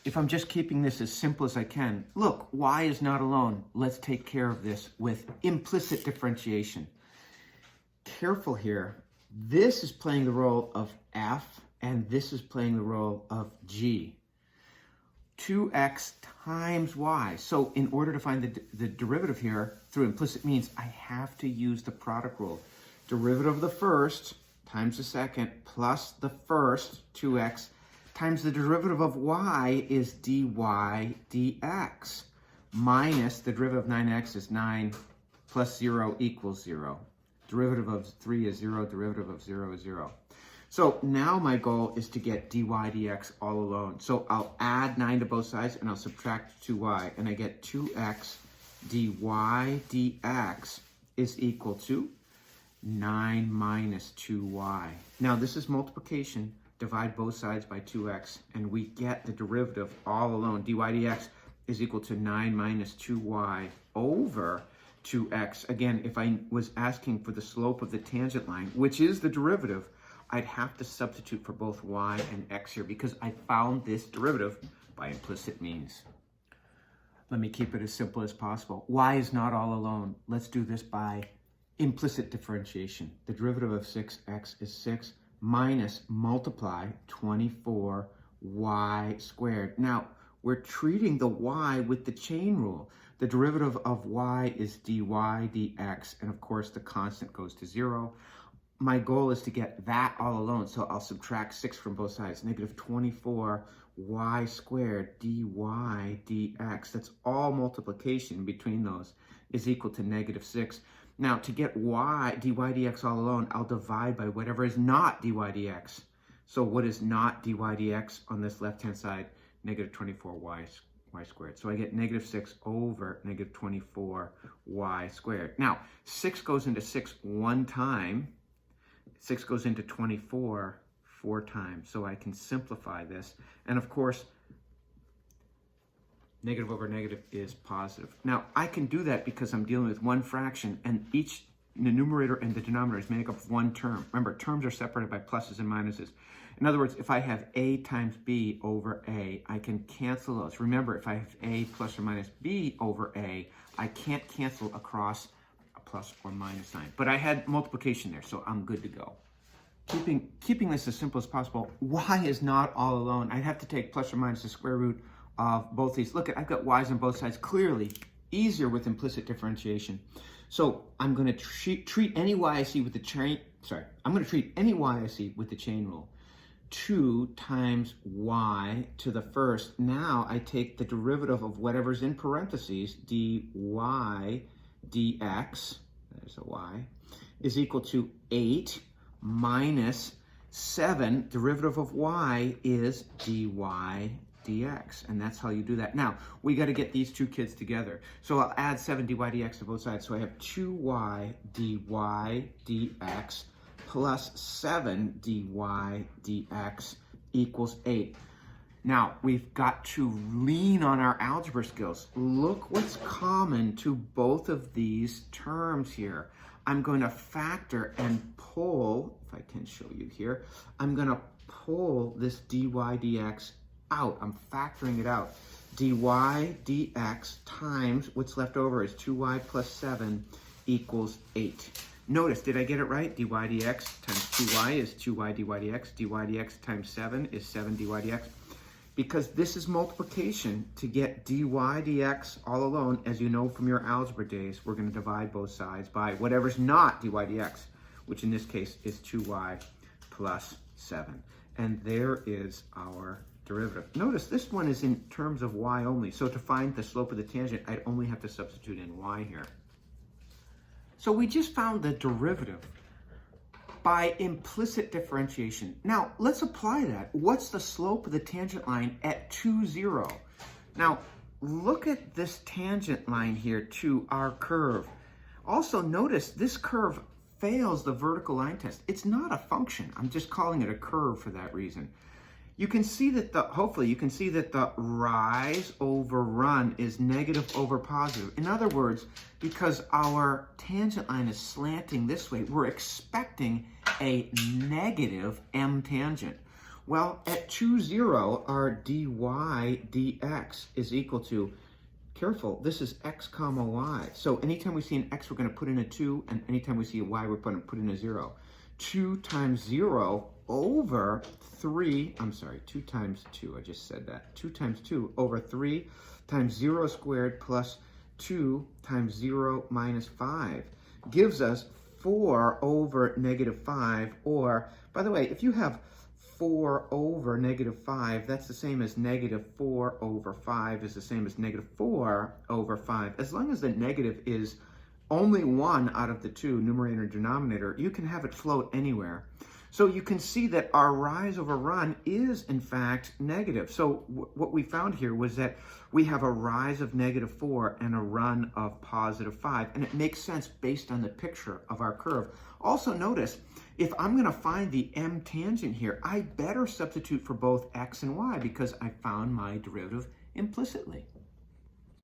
if I'm just keeping this as simple as I can, look, y is not alone. Let's take care of this with implicit differentiation. Careful here. This is playing the role of f, and this is playing the role of g. 2x times y. So in order to find the derivative here through implicit means, I have to use the product rule. Derivative of the first times the second plus the first, 2x, times the derivative of y is dy dx, minus the derivative of 9x is 9 plus 0 equals 0. Derivative of 3 is 0, derivative of 0 is 0. So now my goal is to get dy dx all alone. So I'll add 9 to both sides and I'll subtract 2y, and I get 2x dy dx is equal to 9 minus 2y. Now this is multiplication. Divide both sides by 2x, and we get the derivative all alone. Dy dx is equal to 9 minus 2y over 2x. Again, if I was asking for the slope of the tangent line, which is the derivative, I'd have to substitute for both y and x here because I found this derivative by implicit means. Let me keep it as simple as possible. Y is not all alone. Let's do this by implicit differentiation. The derivative of 6x is 6 minus multiply 24y squared. Now, we're treating the y with the chain rule. The derivative of y is dy dx, and of course the constant goes to 0. My goal is to get that all alone, so I'll subtract 6 from both sides. Negative 24y squared dy dx, that's all multiplication between those, is equal to negative 6. Now, to get y, dy dx all alone, I'll divide by whatever is not dy dx. So what is not dy dx on this left-hand side? Negative 24y squared. So I get negative 6 over negative 24y squared. Now, 6 goes into 6 one time. 6 goes into 24 4 times. So I can simplify this. And of course, negative over negative is positive. Now, I can do that because I'm dealing with one fraction, and the numerator and the denominator is made up of one term. Remember, terms are separated by pluses and minuses. In other words, if I have a times b over a, I can cancel those. Remember, if I have a plus or minus b over a, I can't cancel across a plus or minus sign. But I had multiplication there, so I'm good to go. Keeping this as simple as possible, y is not all alone. I'd have to take plus or minus the square root of both these. Look, I've got y's on both sides. Clearly easier with implicit differentiation. So I'm going to treat any y I see with the chain. I'm going to treat any y I see with the chain rule. 2 times y to the first. Now I take the derivative of whatever's in parentheses, dy dx, there's a y, is equal to 8 minus 7. Derivative of y is dy dx, and that's how you do that. Now, we got to get these two kids together. So I'll add 7 dy dx to both sides. So I have 2y dy dx plus 7 dy dx equals 8. Now, we've got to lean on our algebra skills. Look what's common to both of these terms here. I'm going to factor and pull, if I can show you here, I'm going to pull this dy dx out. I'm factoring it out. Dy dx times what's left over is 2y plus 7 equals 8. Notice, did I get it right? Dy dx times 2y is 2y dy dx. Dy dx times 7 is 7 dy dx. Because this is multiplication, to get dy dx all alone, as you know from your algebra days, we're going to divide both sides by whatever's not dy dx, which in this case is 2y plus 7. And there is our derivative. Notice this one is in terms of y only. So to find the slope of the tangent, I'd only have to substitute in y here. So we just found the derivative by implicit differentiation. Now, let's apply that. What's the slope of the tangent line at 2, 0? Now, look at this tangent line here to our curve. Also, notice this curve fails the vertical line test. It's not a function. I'm just calling it a curve for that reason. You can see that hopefully you can see that the rise over run is negative over positive. In other words, because our tangent line is slanting this way, we're expecting a negative m tangent. Well, at 2, 0, our dy dx is equal to, careful, this is x comma y. So anytime we see an x, we're going to put in a 2, and anytime we see a y, we're going to put in a 0. 2 times 0 over 3, I'm sorry, 2 times 2, I just said that. 2 times 2 over 3 times 0 squared plus 2 times 0 minus 5 gives us 4 over negative 5, or, by the way, if you have 4 over negative 5, that's the same as negative 4 over 5 is the same as negative 4 over 5. As long as the negative is only one out of the two, numerator and denominator, you can have it float anywhere. So you can see that our rise over run is, in fact, negative. So what we found here was that we have a rise of negative 4 and a run of positive 5. And it makes sense based on the picture of our curve. Also notice, if I'm going to find the m tangent here, I better substitute for both x and y because I found my derivative implicitly.